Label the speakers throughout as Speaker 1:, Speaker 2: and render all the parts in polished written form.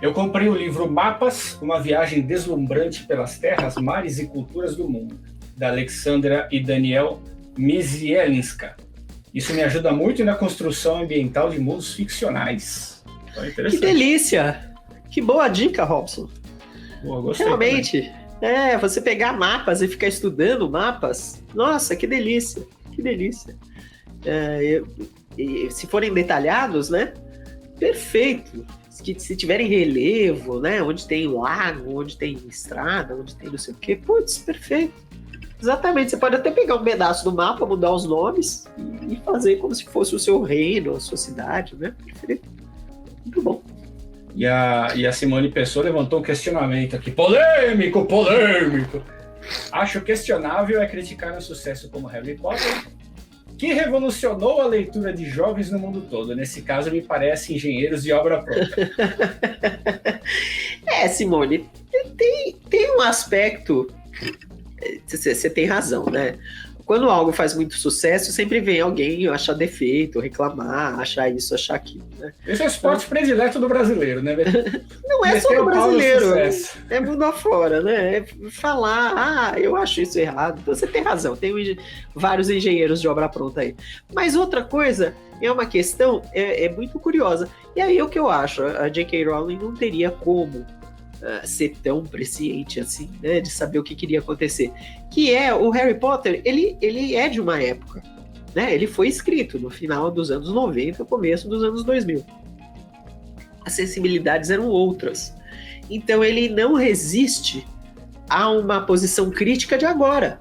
Speaker 1: Eu comprei o livro Mapas, uma viagem deslumbrante pelas terras, mares e culturas do mundo, da Alexandra e Daniel Mizielinska. Isso me ajuda muito na construção ambiental de mundos ficcionais.
Speaker 2: Que delícia! Que boa dica, Robson.
Speaker 1: Boa, gostei.
Speaker 2: Realmente, você pegar mapas e ficar estudando mapas, nossa, que delícia, que delícia. E se forem detalhados, né? Perfeito. Se tiverem relevo, né? Onde tem lago, onde tem estrada, onde tem não sei o quê, putz, perfeito. Exatamente, você pode até pegar um pedaço do mapa, mudar os nomes e fazer como se fosse o seu reino, a sua cidade, né? Perfeito. Muito bom.
Speaker 1: E a Simone Pessoa levantou um questionamento aqui. Polêmico! Acho questionável é criticar o sucesso como Harry Potter, que revolucionou a leitura de jovens no mundo todo. Nesse caso, me parece engenheiros de obra pronta.
Speaker 2: Simone, tem um aspecto... Você tem razão, né? Quando algo faz muito sucesso, sempre vem alguém achar defeito, reclamar, achar isso, achar aquilo, né?
Speaker 1: Esse é o esporte predileto do brasileiro, né?
Speaker 2: Não é só do brasileiro, é mundo afora, né? É falar, eu acho isso errado. Então você tem razão, tem vários engenheiros de obra pronta aí. Mas outra coisa, é uma questão muito curiosa. E aí o que eu acho, a J.K. Rowling não teria como ser tão presciente assim, né, de saber o que queria acontecer, que o Harry Potter, ele é de uma época, né, ele foi escrito no final dos anos 90, começo dos anos 2000. As sensibilidades eram outras, então ele não resiste a uma posição crítica de agora,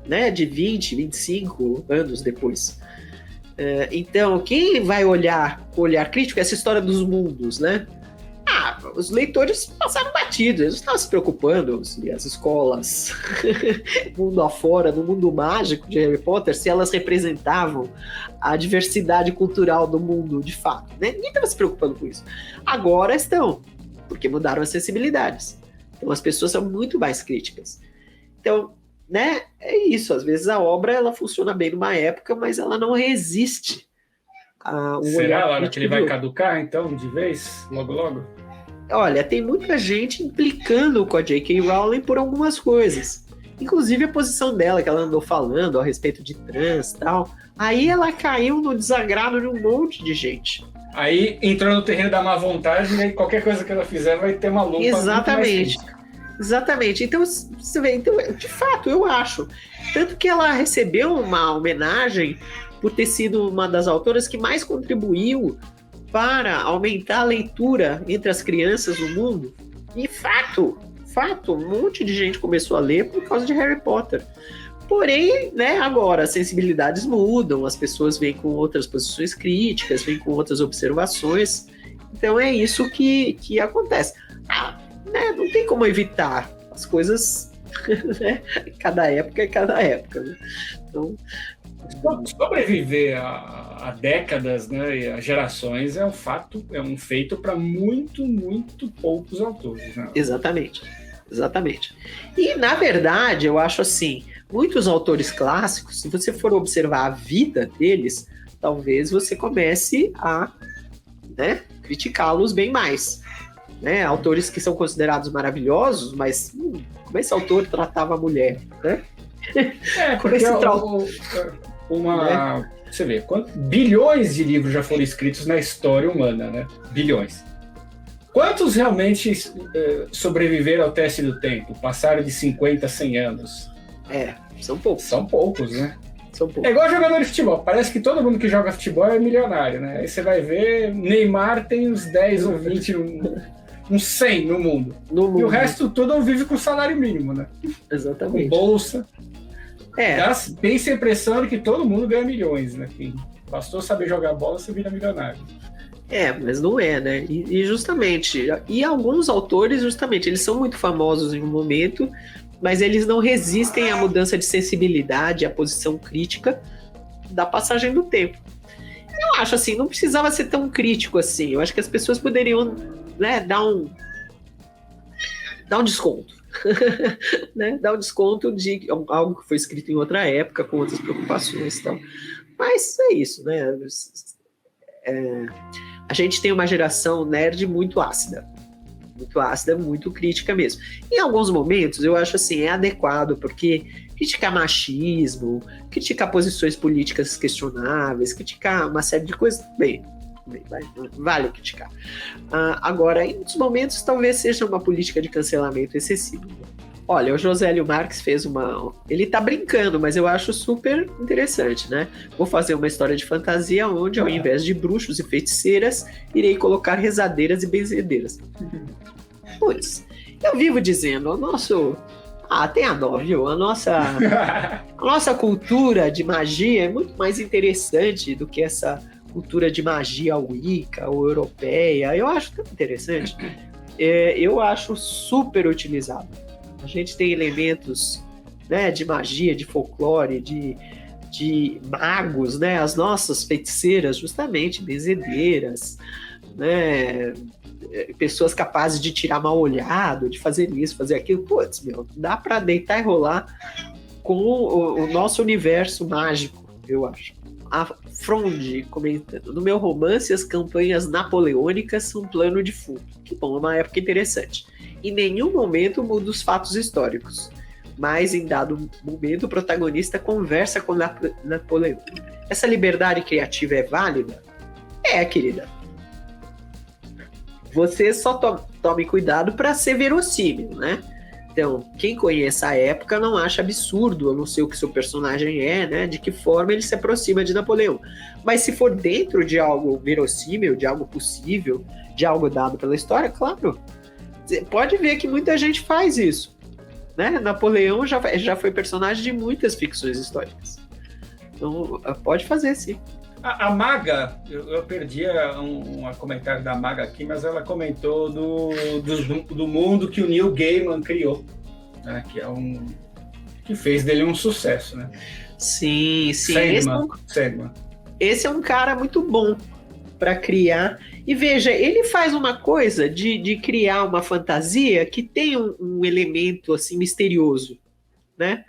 Speaker 2: né, de 20, 25 anos depois. Então, quem vai olhar com olhar crítico, essa história dos mundos, né, os leitores passaram batidos, eles não estavam se preocupando se as escolas mundo afora, no mundo mágico de Harry Potter, se elas representavam a diversidade cultural do mundo de fato, né? Ninguém estava se preocupando com isso. Agora estão, porque mudaram as sensibilidades. Então as pessoas são muito mais críticas. Então, né, é isso, às vezes a obra ela funciona bem numa época, mas ela não resiste a
Speaker 1: Será, Lara, que ele vai caducar então de vez, logo?
Speaker 2: Olha, tem muita gente implicando com a J.K. Rowling por algumas coisas. Inclusive a posição dela, que ela andou falando a respeito de trans e tal. Aí ela caiu no desagrado de um monte de gente.
Speaker 1: Aí entrou no terreno da má vontade e qualquer coisa que ela fizer vai ter uma lupa.
Speaker 2: Exatamente. Então, você vê, de fato, eu acho. Tanto que ela recebeu uma homenagem por ter sido uma das autoras que mais contribuiu para aumentar a leitura entre as crianças no mundo. E fato, um monte de gente começou a ler por causa de Harry Potter. Porém, né, agora as sensibilidades mudam, as pessoas vêm com outras posições críticas, vêm com outras observações. Então é isso que acontece. Né, não tem como evitar as coisas, né? Cada época é cada época. Né? Então,
Speaker 1: sobreviver a décadas, né, e a gerações é um feito para muito poucos autores. Né?
Speaker 2: Exatamente. E, na verdade, eu acho assim, muitos autores clássicos, se você for observar a vida deles, talvez você comece a, né, criticá-los bem mais. Né? Autores que são considerados maravilhosos, mas como esse autor tratava a mulher, né?
Speaker 1: Porque você vê, bilhões de livros já foram escritos na história humana, né? Bilhões. Quantos realmente sobreviveram ao teste do tempo? Passaram de 50 a 100 anos?
Speaker 2: São poucos.
Speaker 1: São poucos, né?
Speaker 2: São poucos.
Speaker 1: É igual jogador de futebol. Parece que todo mundo que joga futebol é milionário, né? Aí você vai ver, Neymar tem uns 10 ou 20, uns 100 no mundo. E o resto tudo vive com salário mínimo, né?
Speaker 2: Exatamente.
Speaker 1: Com bolsa. Tem-se a impressão de que todo mundo ganha milhões, né? Bastou saber jogar bola, você vira milionário.
Speaker 2: Mas não é, né? E justamente, e alguns autores, justamente, eles são muito famosos em um momento, mas eles não resistem à mudança de sensibilidade, à posição crítica da passagem do tempo. Eu acho assim, não precisava ser tão crítico assim. Eu acho que as pessoas poderiam, né, dar um desconto. Né? Dar um desconto de algo que foi escrito em outra época, com outras preocupações e tal. Mas é isso, né? a gente tem uma geração nerd muito ácida, muito crítica mesmo. Em alguns momentos, eu acho assim, é adequado, porque criticar machismo, criticar posições políticas questionáveis, criticar uma série de coisas, bem, vale criticar. Agora, em muitos momentos, talvez seja uma política de cancelamento excessivo. Olha, o Josélio Marques fez uma... Ele tá brincando, mas eu acho super interessante, né? Vou fazer uma história de fantasia onde, ao invés de bruxos e feiticeiras, irei colocar rezadeiras e benzedeiras. Pois, eu vivo dizendo, o nosso... tem a dó, viu? A nossa cultura de magia é muito mais interessante do que essa cultura de magia wicca ou europeia. Eu acho tão interessante. Eu acho super utilizado. A gente tem elementos, né, de magia, de folclore, de magos, né? As nossas feiticeiras, justamente, benzedeiras, né? Pessoas capazes de tirar mal olhado, de fazer isso, fazer aquilo. Putz, meu, dá para deitar e rolar com o nosso universo mágico, eu acho. A Fronde comentando: no meu romance, as campanhas napoleônicas são um plano de fundo. Que bom, é uma época interessante. Em nenhum momento muda os fatos históricos, mas em dado momento o protagonista conversa com Napoleão. Essa liberdade criativa é válida? É, querida. Você só tome cuidado para ser verossímil, né? Então, quem conhece a época não acha absurdo, eu não sei o que seu personagem é, né? De que forma ele se aproxima de Napoleão. Mas se for dentro de algo verossímil, de algo possível, de algo dado pela história, claro. Você pode ver que muita gente faz isso, né? Napoleão já foi personagem de muitas ficções históricas. Então, pode fazer, sim.
Speaker 1: A Maga, eu perdi um comentário da Maga aqui, mas ela comentou do mundo que o Neil Gaiman criou, né? Que fez dele um sucesso, né?
Speaker 2: Sim.
Speaker 1: Sandman.
Speaker 2: Esse é um cara muito bom para criar. E veja, ele faz uma coisa de criar uma fantasia que tem um elemento assim misterioso, né?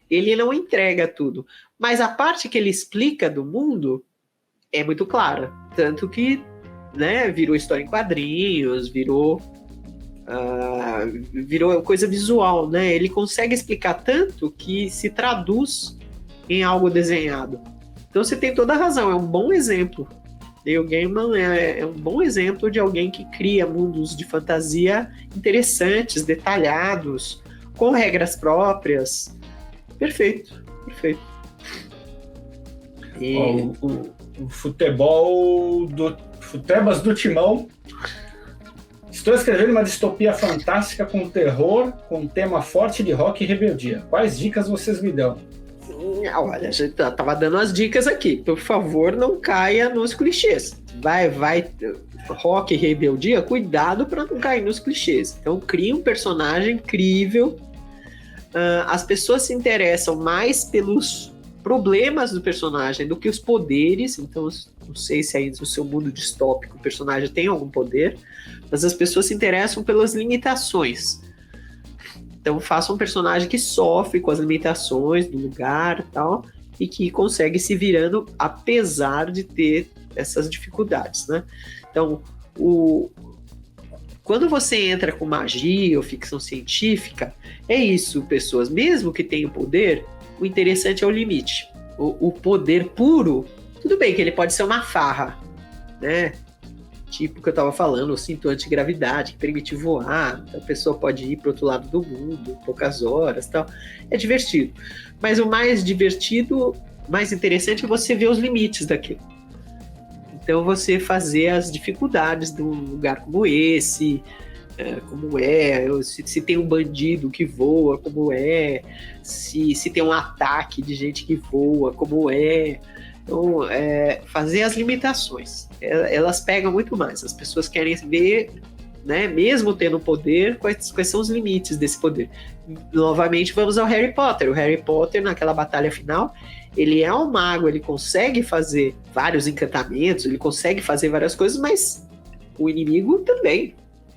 Speaker 2: Ele não entrega tudo, mas a parte que ele explica do mundo é muito clara, tanto que, né, virou história em quadrinhos, virou coisa visual, né? Ele consegue explicar tanto que se traduz em algo desenhado. Então você tem toda a razão, é um bom exemplo. Neil Gaiman é um bom exemplo de alguém que cria mundos de fantasia interessantes, detalhados, com regras próprias. Perfeito. E...
Speaker 1: o Futebas do Timão. Estou escrevendo uma distopia fantástica com terror, com tema forte de rock e rebeldia. Quais dicas vocês me dão?
Speaker 2: Olha, a gente tava dando as dicas aqui. Por favor, não caia nos clichês. Vai, rock e rebeldia, cuidado para não cair nos clichês. Então, cria um personagem incrível. As pessoas se interessam mais pelos problemas do personagem do que os poderes. Então, não sei se aí no seu mundo distópico o personagem tem algum poder, mas as pessoas se interessam pelas limitações. Então, faça um personagem que sofre com as limitações do lugar e tal, e que consegue se virando apesar de ter essas dificuldades, né? Então, quando você entra com magia ou ficção científica, é isso, pessoas. Mesmo que tenham poder, o interessante é o limite. O poder puro, tudo bem que ele pode ser uma farra, né? Tipo que eu tava falando, o cinto antigravidade, que permite voar, a pessoa pode ir para outro lado do mundo, poucas horas e tal. É divertido. Mas o mais divertido, mais interessante é você ver os limites daquilo. Então você fazer as dificuldades de um lugar como esse, se tem um bandido que voa, como é, se tem um ataque de gente que voa, como é. Então, fazer as limitações. Elas pegam muito mais. As pessoas querem ver, né, mesmo tendo poder, quais são os limites desse poder. Novamente, vamos ao Harry Potter. O Harry Potter, naquela batalha final, ele é um mago, ele consegue fazer vários encantamentos, ele consegue fazer várias coisas, mas o inimigo também,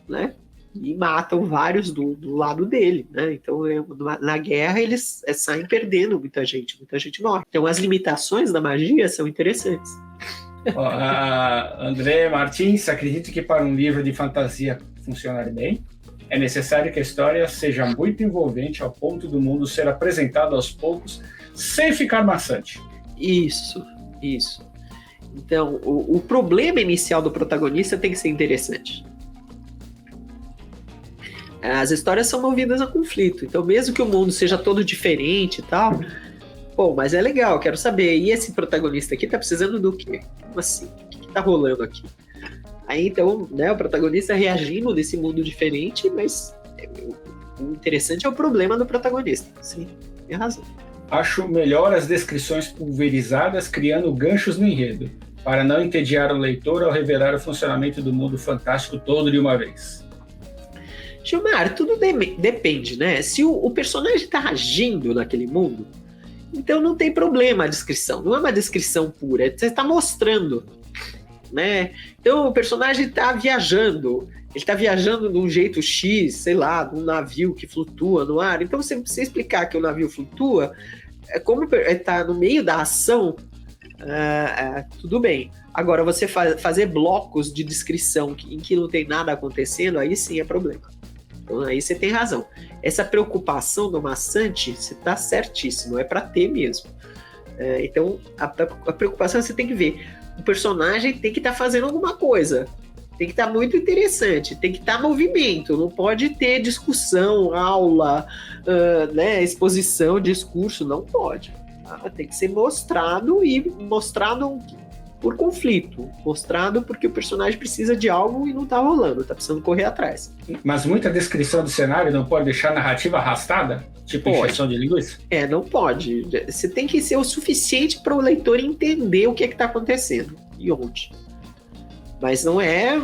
Speaker 2: né? E matam vários do lado dele, né? Então, na guerra, eles saem perdendo muita gente morre. Então, as limitações da magia são interessantes.
Speaker 1: Ó, a André Martins acredita que para um livro de fantasia funcionar bem, é necessário que a história seja muito envolvente ao ponto do mundo ser apresentado aos poucos, sem ficar maçante.
Speaker 2: Isso. Então, o problema inicial do protagonista tem que ser interessante. As histórias são movidas a conflito, então mesmo que o mundo seja todo diferente e tal, pô, mas é legal, quero saber, e esse protagonista aqui tá precisando do quê? Como assim? O que tá rolando aqui? Aí então, né, o protagonista reagindo nesse mundo diferente, mas o interessante é o problema do protagonista. Sim, tem razão.
Speaker 1: Acho melhor as descrições pulverizadas criando ganchos no enredo, para não entediar o leitor ao revelar o funcionamento do mundo fantástico todo de uma vez.
Speaker 2: Gilmar, tudo depende, né? Se o personagem tá agindo naquele mundo, então não tem problema a descrição. Não é uma descrição pura, você está mostrando, né? Então o personagem está viajando, ele está viajando de um jeito X, sei lá, de um navio que flutua no ar. Então você explicar que o navio flutua, como está no meio da ação, tudo bem. Agora você fazer blocos de descrição em que não tem nada acontecendo, aí sim é problema. Então aí você tem razão. Essa preocupação do maçante, você está certíssimo, é para ter mesmo. Então a preocupação você tem que ver. O personagem tem que estar fazendo alguma coisa, tem que estar muito interessante, tem que estar movimento, não pode ter discussão, aula, né, exposição, discurso, não pode. Tá? Tem que ser mostrado por conflito, mostrado porque o personagem precisa de algo e não tá rolando, tá precisando correr atrás.
Speaker 1: Mas muita descrição do cenário não pode deixar a narrativa arrastada? Tipo injeção de linguiça?
Speaker 2: Não pode. Você tem que ser o suficiente para o leitor entender o que é que tá acontecendo e onde. Mas não é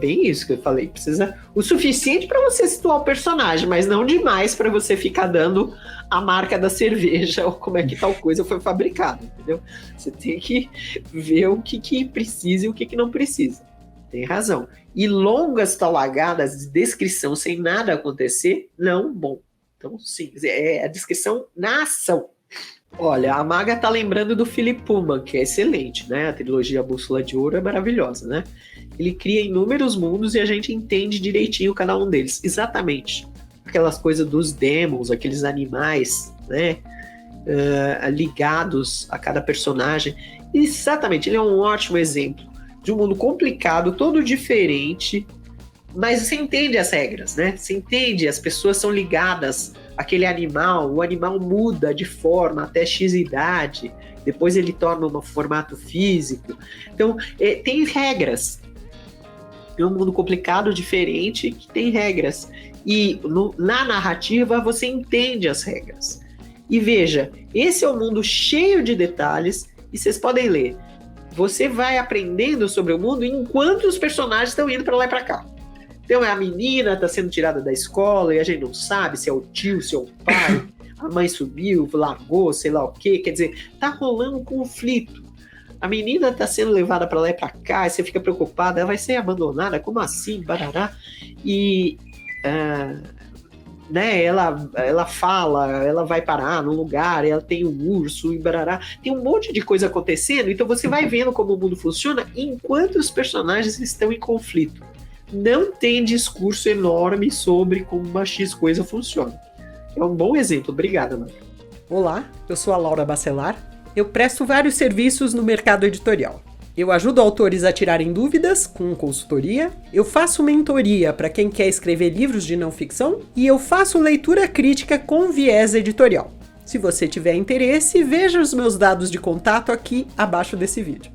Speaker 2: bem isso que eu falei. Precisa o suficiente para você situar o personagem, mas não demais para você ficar dando a marca da cerveja ou como é que tal coisa foi fabricada, entendeu? Você tem que ver o que precisa e o que não precisa. Tem razão. E longas talagadas de descrição sem nada acontecer, não bom. Então, sim, é a descrição na ação. Olha, a Maga tá lembrando do Philip Pullman, que é excelente, né? A trilogia Bússola de Ouro é maravilhosa, né? Ele cria inúmeros mundos e a gente entende direitinho cada um deles. Exatamente. Aquelas coisas dos demons, aqueles animais, né? Ligados a cada personagem. Exatamente, ele é um ótimo exemplo de um mundo complicado, todo diferente, mas você entende as regras, né? Você entende, as pessoas são ligadas àquele animal, o animal muda de forma até X idade, depois ele torna um formato físico. Então, tem regras. É um mundo complicado, diferente, que tem regras. E na narrativa você entende as regras. E veja, esse é um mundo cheio de detalhes, e vocês podem ler. Você vai aprendendo sobre o mundo enquanto os personagens estão indo para lá e para cá. Então a menina está sendo tirada da escola e a gente não sabe se é o tio, se é o pai, a mãe subiu, largou, sei lá o quê. Quer dizer, tá rolando um conflito. A menina está sendo levada para lá e para cá, e você fica preocupada, ela vai ser abandonada, como assim, barará? E né, ela fala, ela vai parar num lugar, ela tem um urso e barará, tem um monte de coisa acontecendo, então você vai vendo como o mundo funciona enquanto os personagens estão em conflito. Não tem discurso enorme sobre como uma X coisa funciona. É um bom exemplo, obrigada, Marco.
Speaker 3: Olá, eu sou a Laura Bacelar, eu presto vários serviços no mercado editorial. Eu ajudo autores a tirarem dúvidas com consultoria, eu faço mentoria para quem quer escrever livros de não ficção e eu faço leitura crítica com viés editorial. Se você tiver interesse, veja os meus dados de contato aqui abaixo desse vídeo.